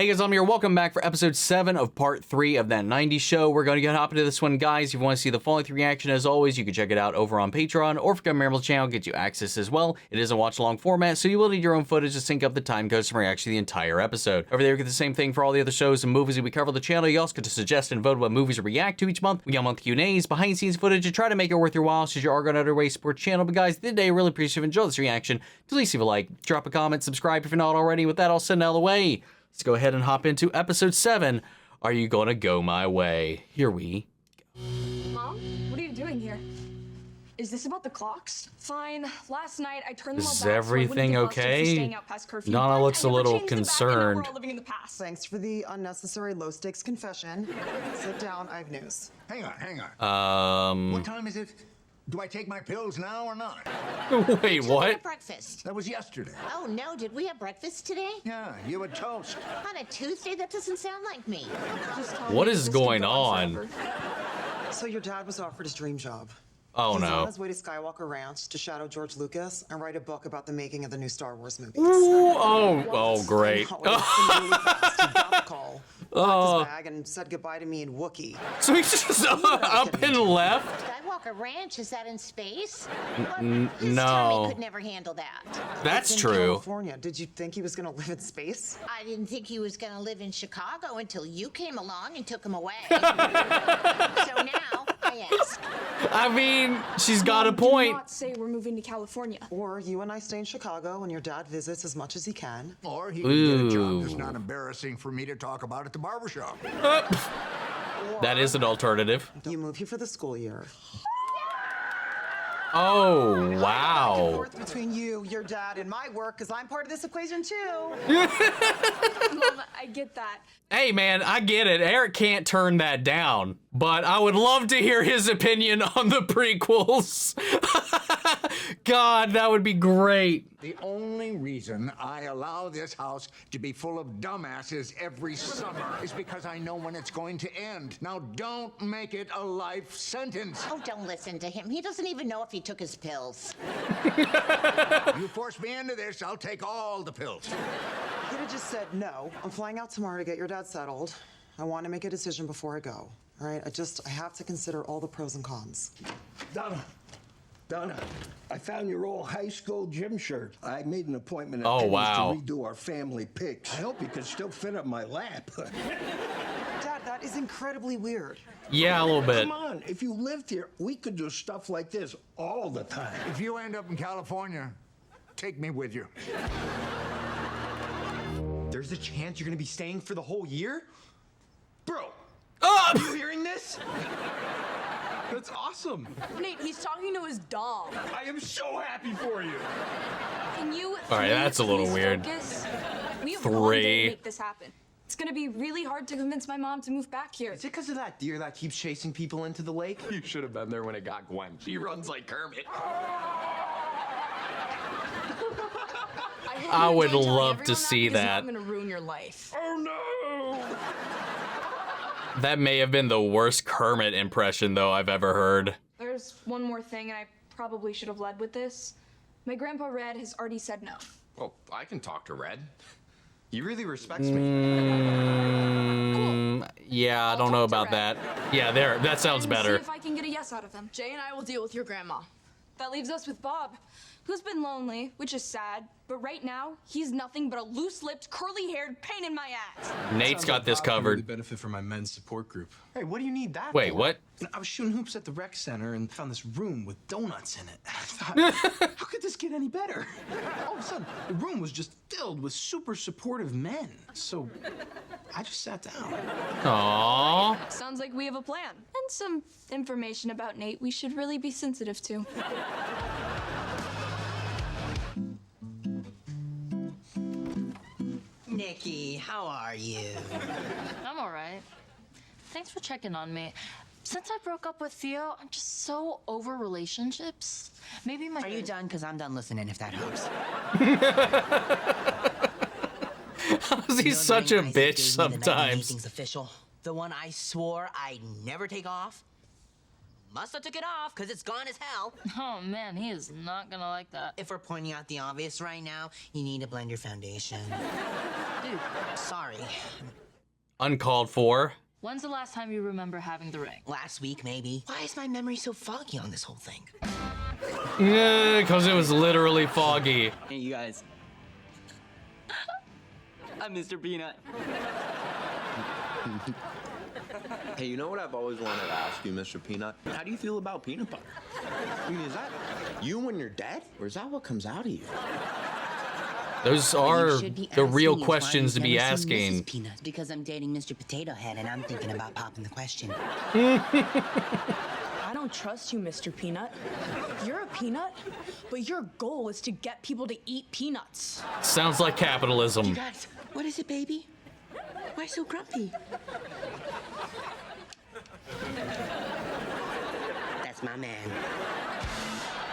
Hey guys, I'm here. Welcome back for episode 7 of part 3 of That 90s Show. We're going to get hop into this one, guys. If you want to see the full length reaction, as always, you can check it out over on Patreon, or if you come to the channel, get you access as well. It is a watch-along format, so you will need your own footage to sync up the time codes from reaction to the entire episode. Over there, you get the same thing for all the other shows and movies that we cover on the channel. You also get to suggest and vote what movies to react to each month. We got monthly Q&As, behind-the-scenes footage to try to make it worth your while, since you are going to other ways to support the channel. But guys, today, I really appreciate if you enjoyed this reaction. Please leave a like, drop a comment, subscribe if you're not already. With that, I'll send it out of the way. Let's go ahead and hop into episode 7. Are you gonna go my way? Here we go. Mom, what are you doing here? Is this about the clocks? Fine. Last night I turned them all back. Is everything okay? Nana looks a little concerned. We're all living in the past. Thanks for the unnecessary low-stakes confession. Sit down, I have news. Hang on. What time is it? Do I take my pills now or not? Wait, what? Breakfast. That was yesterday. Oh no, did we have breakfast today? Yeah, you had toast. On a Tuesday? That doesn't sound like me. What is going on? So your dad was offered his dream job. Oh He's no. on his way to Skywalker Ranch to shadow George Lucas and write a book about the making of the new Star Wars movies. Ooh, oh, great. He got the call, packed his bag, and said goodbye to me in Wookiee. So he's just up and left? Skywalker Ranch, is that in space? No. Tummy could never handle that. That's It's in true. California. Did you think he was going to live in space? I didn't think he was going to live in Chicago until you came along and took him away. So now I ask. I mean, she's got a Do point. not say we're moving to California. Or you and I stay in Chicago and your dad visits as much as he can. Or he can get a job that's Ooh. not embarrassing for me to talk about at the barbershop. That is an alternative. You move here for the school year. Oh, Back and wow. forth between you, your dad, and my work, because I'm part of this equation too. Mom, I get that. Hey, man, I get it. Eric can't turn that down, but I would love to hear his opinion on the prequels. God, that would be great. The only reason I allow this house to be full of dumbasses every summer is because I know when it's going to end. Now, don't make it a life sentence. Oh, don't listen to him. He doesn't even know if he took his pills. You force me into this, I'll take all the pills. He'd have just said, no, I'm flying out tomorrow to get your dad settled. I want to make a decision before I go. All right, I have to consider all the pros and cons. Donna, I found your old high school gym shirt. I made an appointment at Oh, Penny's wow. to redo our family pics. I hope you can still fit up my lap. Dad, that is incredibly weird. Yeah, a little bit. Come on, if you lived here, we could do stuff like this all the time. If you end up in California, take me with you. There's a chance you're gonna be staying for the whole year? Bro, are you hearing this? That's awesome. Nate, he's talking to his dog. I am so happy for you. Can you? All right, that's a little please weird. Focus? We have 3. one day to make this happen. It's gonna be really hard to convince my mom to move back here. Is it because of that deer that keeps chasing people into the lake? You should have been there when it got Gwen. She runs like Kermit. I would Telling love everyone to see because that. I'm gonna ruin your life. Oh no! That may have been the worst Kermit impression, though, I've ever heard. There's one more thing, and I probably should have led with this. My grandpa Red has already said no. Well, I can talk to Red. He really respects Mm. me. Yeah, I don't know about that. Yeah, there. That sounds And better. See if I can get a yes out of him. Jay and I will deal with your grandma. That leaves us with Bob, who's been lonely, which is sad. But right now, he's nothing but a loose-lipped, curly-haired pain in my ass. Nate's got this Really covered. benefit from my men's support group. Hey, what do you need that Wait, for? what? I was shooting hoops at the rec center and found this room with donuts in it. I thought, how could this get any better? All of a sudden, the room was just filled with super supportive men. So I just sat down. Aww. Sounds like we have a plan. And some information about Nate we should really be sensitive to. Nikki, how are you? I'm all right. Thanks for checking on me. Since I broke up with Theo, I'm just so over relationships. Maybe my... Are you done? Because I'm done listening if that helps. He's such a bitch sometimes. Anything's official. The one I swore I'd never take off. Must have took it off, because it's gone as hell. Oh man, he is not gonna like that. If we're pointing out the obvious right now, you need to blend your foundation. Dude, Sorry. Uncalled for. when's the last time you remember having the ring? Last week, maybe. Why is my memory so foggy on this whole thing? Yeah, because it was literally foggy. Hey, you guys. I'm Mr. Peanut. Hey, you know what I've always wanted to ask you, Mr. Peanut? How do you feel about peanut butter? I mean, is that you when you're dead? Or is that what comes out of you? Those are the real questions to be asking. Mrs. Peanut, because I'm dating Mr. Potato Head and I'm thinking about popping the question. I don't trust you, Mr. Peanut. You're a peanut, but your goal is to get people to eat peanuts. Sounds like capitalism. You guys, what is it, baby? Why so grumpy? That's my man.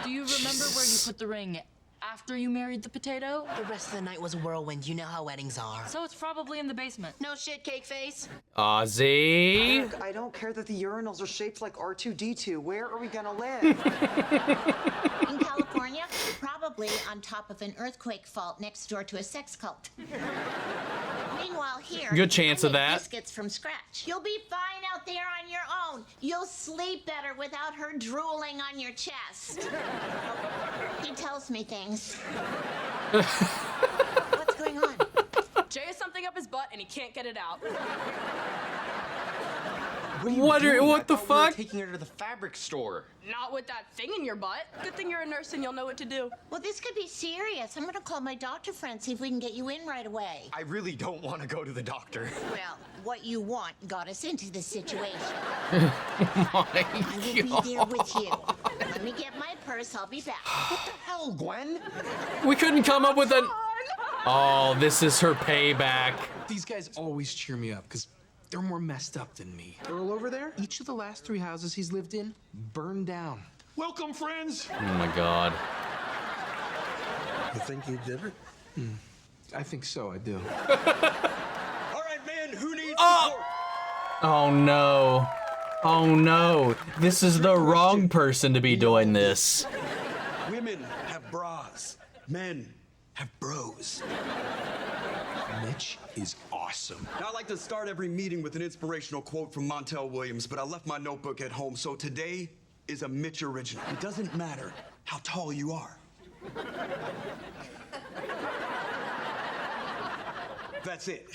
Do you remember where you put the ring after you married the potato? The rest of the night was a whirlwind. You know how weddings are. So it's probably in the basement. No shit, cake face. Ozzie. Look, I don't care that the urinals are shaped like R2-D2. Where are we gonna live? In California, probably on top of an earthquake fault next door to a sex cult. Meanwhile, here, Good chance I of make that. biscuits from scratch. You'll be fine out there on your own. You'll sleep better without her drooling on your chest. He tells me things. What's going on? Jay has something up his butt and he can't get it out. What the fuck? Taking her to the fabric store. Not with that thing in your butt. Good thing you're a nurse and you'll know what to do. Well, this could be serious. I'm gonna call my doctor friend, see if we can get you in right away. I really don't want to go to the doctor. Well, what you want got us into this situation. My I will be there with you. Let me get my purse. I'll be back. What the hell, Gwen? We couldn't come up with an. Oh, this is her payback. These guys always cheer me up because they're more messed up than me. Earl over there, each of the last 3 houses he's lived in burned down. Welcome, friends. Oh my god. You think you did it? I think so, I do. All right, man, who needs support? Oh no. Oh no. This is the wrong person to be doing this. Women have bras. Men have bros. Mitch is awesome. Now, I like to start every meeting with an inspirational quote from Montel Williams, but I left my notebook at home, so today is a Mitch original. It doesn't matter how tall you are. That's it.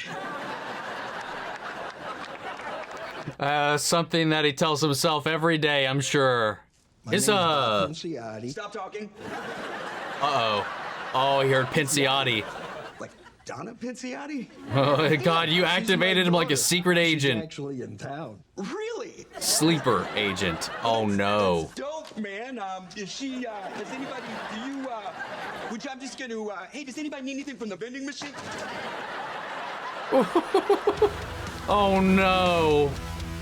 Something that he tells himself every day, I'm sure. Stop talking. Uh-oh. Oh, he heard Pinciotti. Like Donna Pinciotti? Oh, God, you activated him like a secret agent. Actually in town. Really? Sleeper agent. Oh, no. Dope, man. Is she, does anybody, which I'm just gonna, hey, does anybody need anything from the vending machine? Oh, no.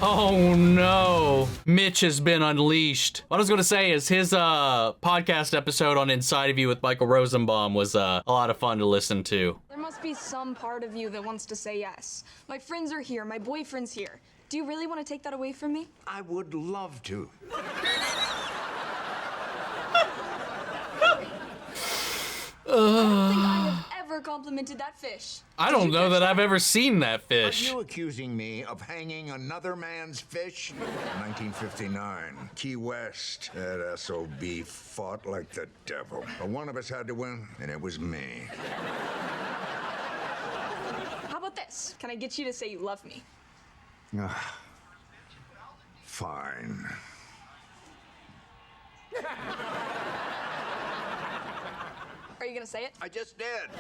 Oh, no. Mitch has been unleashed. What I was going to say is his podcast episode on Inside of You with Michael Rosenbaum was a lot of fun to listen to. There must be some part of you that wants to say yes. My friends are here. My boyfriend's here. Do you really want to take that away from me? I would love to. I don't think I have ever complimented that fish. I don't know that I've ever seen that fish. Are you accusing me of hanging another man's fish? 1959, Key West. That SOB fought like the devil. But one of us had to win, and it was me. How about this? Can I get you to say you love me? Fine. Are you gonna say it? I just did.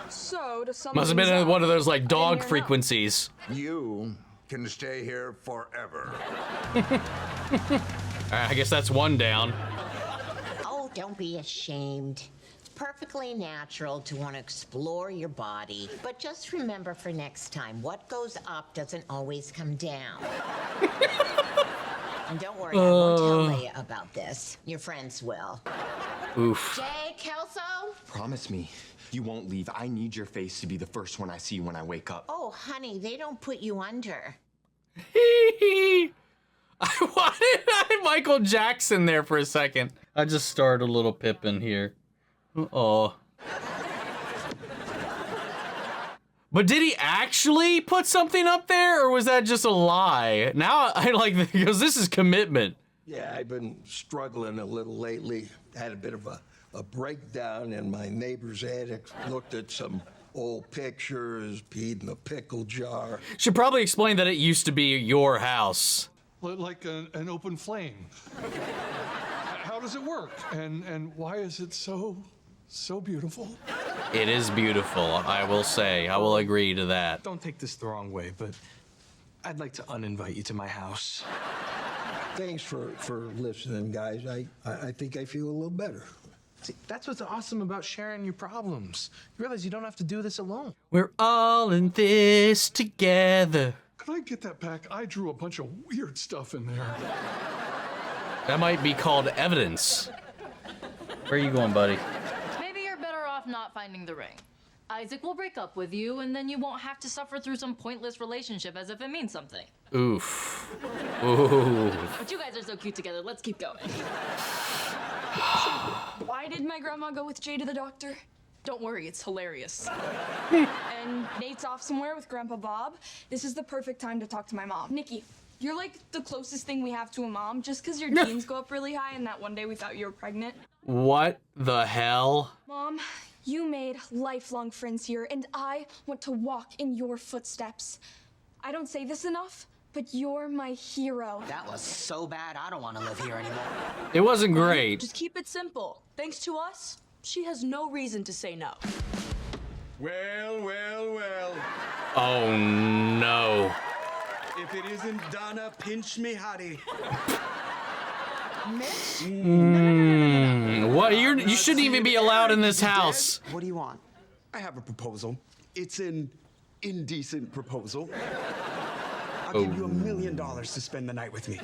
So, to sum Must have things been up, one of those like I dog didn't hear no. frequencies. You can stay here forever. I guess that's one down. Oh, don't be ashamed. It's perfectly natural to want to explore your body. But just remember for next time, what goes up doesn't always come down. And don't worry, I won't tell Leia about this. Your friends will. Oof. Jay, Kelso? Promise me, you won't leave. I need your face to be the first one I see when I wake up. Oh, honey, they don't put you under. Why did I Michael Jackson there for a second? I just started a little Pippin here. Oh. But did he actually put something up there, or was that just a lie? Now I like, because this is commitment. Yeah, I've been struggling a little lately. Had a bit of a breakdown in my neighbor's attic. Looked at some old pictures, peed in a pickle jar. Should probably explain that it used to be your house. Like an open flame. How does it work? And why is it so beautiful? It is beautiful, I will say. I will agree to that. Don't take this the wrong way, but I'd like to uninvite you to my house. Thanks for listening, guys. I think I feel a little better. See, that's what's awesome about sharing your problems. You realize you don't have to do this alone. We're all in this together. Could I get that back? I drew a bunch of weird stuff in there. That might be called evidence. Where are you going, buddy? Maybe you're better off not finding the ring. Isaac will break up with you, and then you won't have to suffer through some pointless relationship as if it means something. Oof. Ooh. But you guys are so cute together. Let's keep going. Why did my grandma go with Jay to the doctor? Don't worry, it's hilarious. And Nate's off somewhere with Grandpa Bob. This is the perfect time to talk to my mom. Nikki, you're like the closest thing we have to a mom, just because your genes go up really high and that one day we thought you were pregnant. What the hell? Mom, you made lifelong friends here, and I want to walk in your footsteps. I don't say this enough, but you're my hero. That was so bad, I don't want to live here anymore. It wasn't great. Just keep it simple. Thanks to us, she has no reason to say no. Well, well, well. Oh no. If it isn't Donna Pinch Me Hottie. Mitch? What? You shouldn't even be allowed in this house. What do you want? I have a proposal. It's an indecent proposal. I'll give you $1 million to spend the night with me.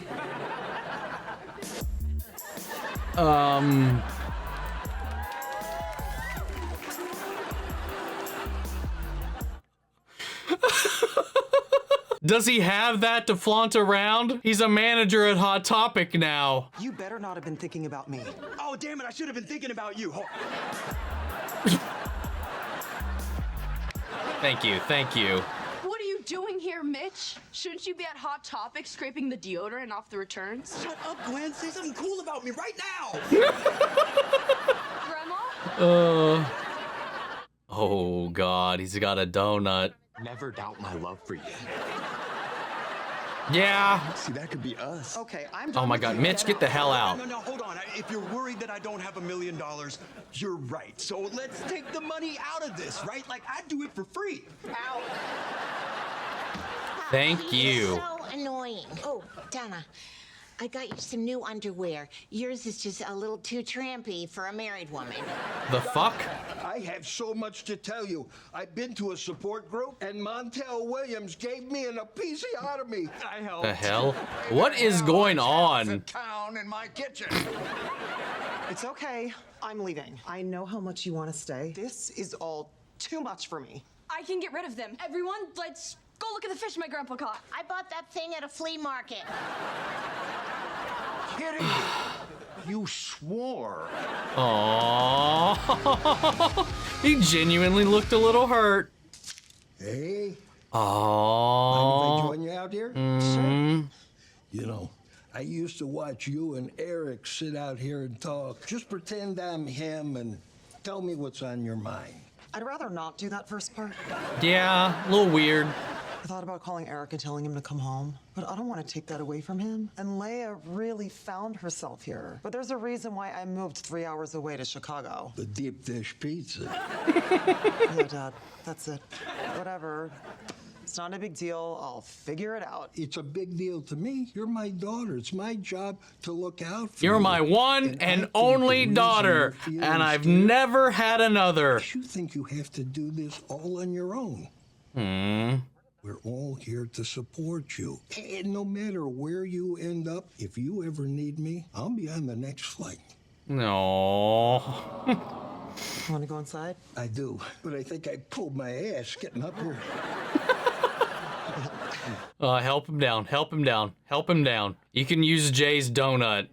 Does he have that to flaunt around? He's a manager at Hot Topic now. You better not have been thinking about me. Oh, damn it, I should have been thinking about you. Thank you, thank you. What are you doing here, Mitch? Shouldn't you be at Hot Topic scraping the deodorant off the returns? Shut up, Gwen. Say something cool about me right now. Grandma? Oh God, he's got a donut. Never doubt my love for you. Yeah. See, that could be us. Okay, I'm Oh my God, Mitch, get the hell out. No, hold on. If you're worried that I don't have $1 million, you're right. So let's take the money out of this, right? Like, I'd do it for free. Ow. Thank He is you. so annoying. Oh, Donna, I got you some new underwear. Yours is just a little too trampy for a married woman. The fuck? I have so much to tell you. I've been to a support group, and Montel Williams gave me an episiotomy. I helped. The hell? What is going on? Town in my kitchen. It's okay. I'm leaving. I know how much you want to stay. This is all too much for me. I can get rid of them. Everyone, let's go look at the fish my grandpa caught. I bought that thing at a flea market. Kidding me? You swore. Aww. He genuinely looked a little hurt. Hey, Aww. mind if I join you out here? Mm. You know, I used to watch you and Eric sit out here and talk. Just pretend I'm him and tell me what's on your mind. I'd rather not do that first part. Yeah, a little weird. I thought about calling Eric and telling him to come home, but I don't want to take that away from him. And Leia really found herself here. But there's a reason why I moved 3 hours away to Chicago. The deep dish pizza. Yeah, Dad, that's it. Whatever. It's not a big deal. I'll figure it out. It's a big deal to me. You're my daughter. It's my job to look out for you. You're my one and only daughter, and I've never had another. You think you have to do this all on your own. We're all here to support you. And no matter where you end up, if you ever need me, I'll be on the next flight. No. Want to go inside? I do, but I think I pulled my ass getting up here. Help him down, help him down, help him down. You can use Jay's donut.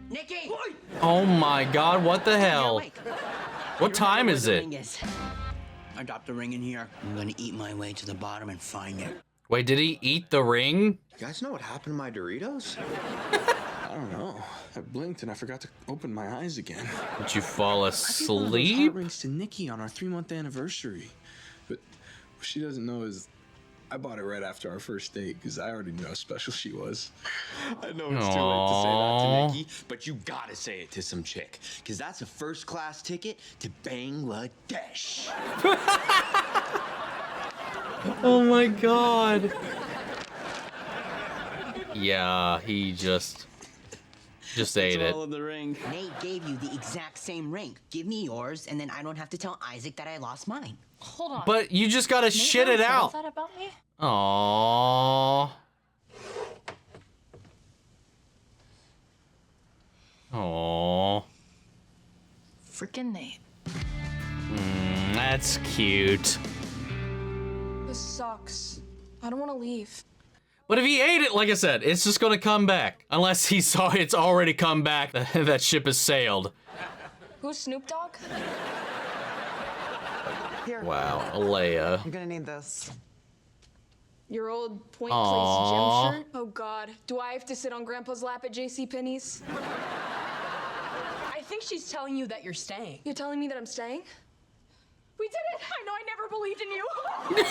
Nikki! Oh my God, what the hell? What time is it? I dropped the ring in here. I'm gonna eat my way to the bottom and find it. Wait, did he eat the ring? You guys know what happened to my Doritos? I don't know. I blinked and I forgot to open my eyes again. Did you fall I gave one of those asleep? heart rings to Nikki on our 3-month anniversary. But what she doesn't know is I bought it right after our first date because I already knew how special she was. I know it's too late to say that to Nikki, but you gotta say it to some chick, because that's a first-class ticket to Bangladesh. Oh my God. Yeah, he just ate it. All in the ring. Nate gave you the exact same ring. Give me yours, and then I don't have to tell Isaac that I lost mine. Hold on. But you just gotta shit it out. That about me? Aww. Aww. Freaking Nate. That's cute. This sucks. I don't want to leave. But if he ate it, like I said, it's just gonna come back. Unless he saw it's already come back, that ship has sailed. Who's Snoop Dogg? Here. Wow, Leia. You're gonna need this. Your old Point Aww. Place gym shirt? Oh God, do I have to sit on Grandpa's lap at JCPenney's? I think she's telling you that you're staying. You're telling me that I'm staying? We did it! I know I never believed in you. You're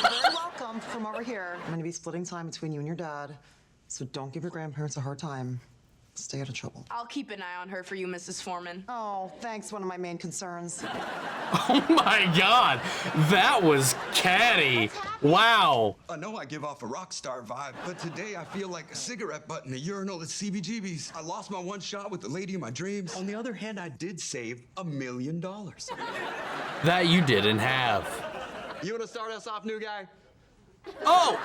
very welcome from over here. I'm gonna be splitting time between you and your dad, so don't give your grandparents a hard time. Stay out of trouble. I'll keep an eye on her for you, Mrs. Forman. Oh, thanks. One of my main concerns. Oh my God, that was catty. Wow. I know I give off a rock star vibe, but today I feel like a cigarette butt in a urinal at CBGB's. I lost my one shot with the lady of my dreams. On the other hand, I did save $1 million. That you didn't have. You wanna start us off, new guy? Oh!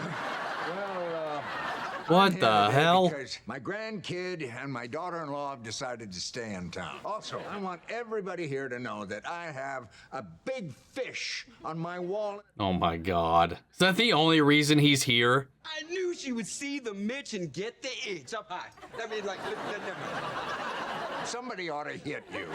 Well, What I'm the here today hell? Because my grandkid and my daughter-in-law have decided to stay in town. Also, I want everybody here to know that I have a big fish on my wall. Oh my God. Is that the only reason he's here? I knew she would see the Mitch and get the itch up high. I mean, like, Somebody ought to hit you.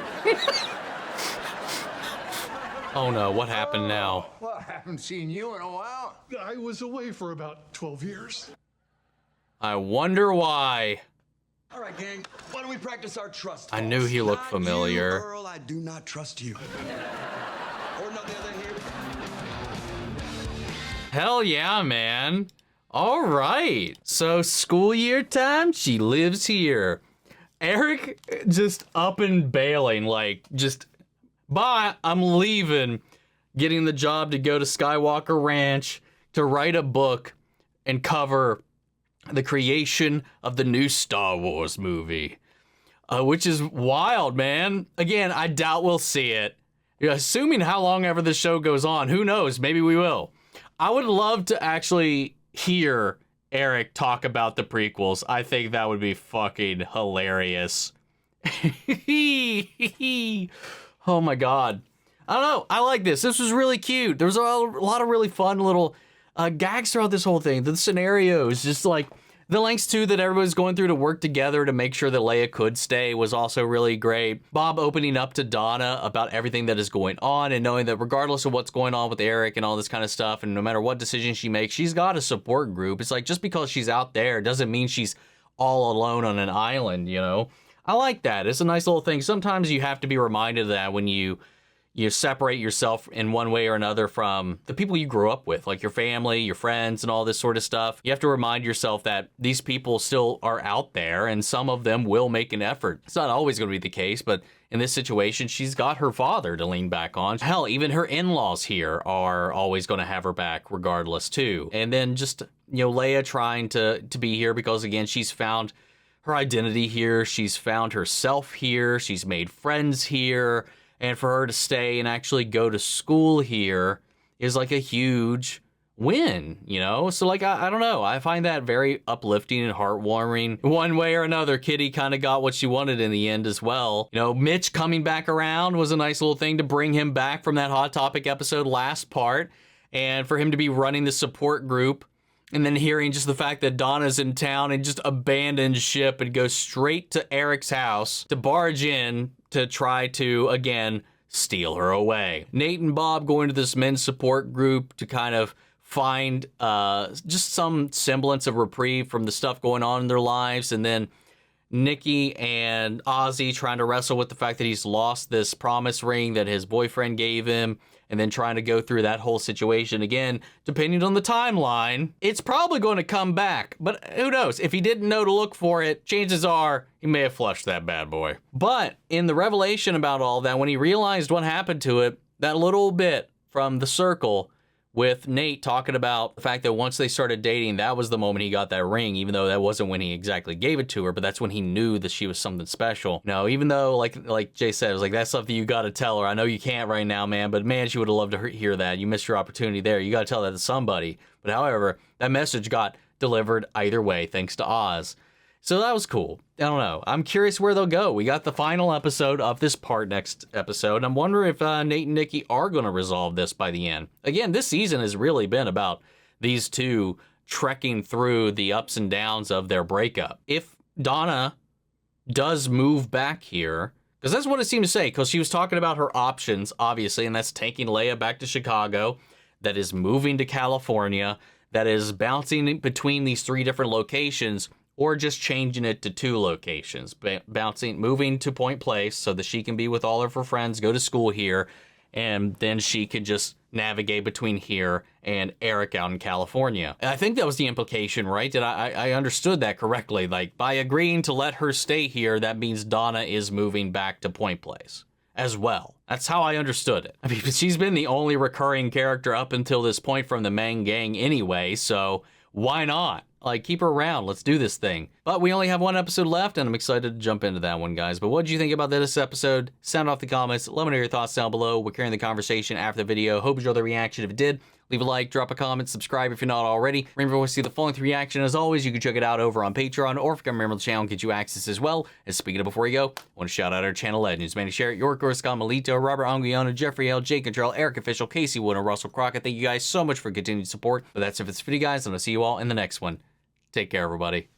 Oh no, what happened now? Well, I haven't seen you in a while. I was away for about 12 years. I wonder why. All right, gang, why don't we practice our trust? I knew he looked familiar. You, Earl, I do not trust you. Or not the other here. Hell yeah, man. All right. So school year time, she lives here. Eric just up and bailing, like just, bye, I'm leaving. Getting the job to go to Skywalker Ranch to write a book and cover the creation of the new Star Wars movie, which is wild, man. Again, I doubt we'll see it. Assuming how long ever this show goes on, who knows? Maybe we will. I would love to actually hear Eric talk about the prequels. I think that would be fucking hilarious. Oh my God. I don't know. I like this. This was really cute. There was a lot of really fun little gags throughout this whole thing. The scenarios, just like the lengths too that everybody's going through to work together to make sure that Leia could stay was also really great. Bob opening up to Donna about everything that is going on and knowing that regardless of what's going on with Eric and all this kind of stuff, and no matter what decision she makes, she's got a support group. It's like, just because she's out there doesn't mean she's all alone on an island, you know? I like that. It's a nice little thing. Sometimes you have to be reminded of that when you separate yourself in one way or another from the people you grew up with, like your family, your friends, and all this sort of stuff. You have to remind yourself that these people still are out there, and some of them will make an effort. It's not always going to be the case, but in this situation, she's got her father to lean back on. Hell, even her in-laws here are always going to have her back regardless, too. And then just, Leia trying to be here because, again, she's found her identity here. She's found herself here. She's made friends here. And for her to stay and actually go to school here is like a huge win, So like, I don't know. I find that very uplifting and heartwarming. One way or another, Kitty kind of got what she wanted in the end as well. Mitch coming back around was a nice little thing to bring him back from that Hot Topic episode last part. and for him to be running the support group, and then hearing just the fact that Donna's in town and just abandons ship and goes straight to Eric's house to barge in to try to, again, steal her away. Nate and Bob go into this men's support group to kind of find just some semblance of reprieve from the stuff going on in their lives, and then Nikki and Ozzie trying to wrestle with the fact that he's lost this promise ring that his boyfriend gave him, and then trying to go through that whole situation again. Depending on the timeline, it's probably going to come back, but who knows? If he didn't know to look for it, chances are he may have flushed that bad boy. But in the revelation about all that, when he realized what happened to it, that little bit from the circle with Nate talking about the fact that once they started dating, that was the moment he got that ring, even though that wasn't when he exactly gave it to her, but that's when he knew that she was something special. No, even though, like Jay said, it was like, that's something you got to tell her. I know you can't right now, man, but man, she would have loved to hear that. You missed your opportunity there. You got to tell that to somebody. But however, that message got delivered either way, thanks to Oz. So that was cool. I don't know. I'm curious where they'll go. We got the final episode of this part next episode. I'm wondering if Nate and Nikki are going to resolve this by the end. Again, this season has really been about these two trekking through the ups and downs of their breakup. If Donna does move back here, because that's what it seemed to say, because she was talking about her options, obviously, and that's taking Leia back to Chicago, that is moving to California, that is bouncing between these 3 different locations, or just changing it to 2 locations, moving to Point Place so that she can be with all of her friends, go to school here, and then she can just navigate between here and Eric out in California. And I think that was the implication, right? Did I understood that correctly? Like, by agreeing to let her stay here, that means Donna is moving back to Point Place as well. That's how I understood it. I mean, she's been the only recurring character up until this point from the main gang anyway, so why not? Like, keep her around. Let's do this thing. But we only have 1 episode left, and I'm excited to jump into that one, guys. But what did you think about this episode? Sound off the comments. Let me know your thoughts down below. We're carrying the conversation after the video. Hope you enjoyed the reaction. If you did, leave a like, drop a comment, subscribe if you're not already. Remember, if you want to see the full-length reaction, as always, you can check it out over on Patreon, or if you can remember the channel and get you access as well. And speaking of before you go, I want to shout out our channel legends. Manny Sherritt, York Scott Melito, Robert Anguiano, Jeffrey L, Jake Contrell, Eric Official, Casey Wood, and Russell Crockett. Thank you guys so much for continued support. But that's it for this video, guys, and I'll see you all in the next one. Take care, everybody.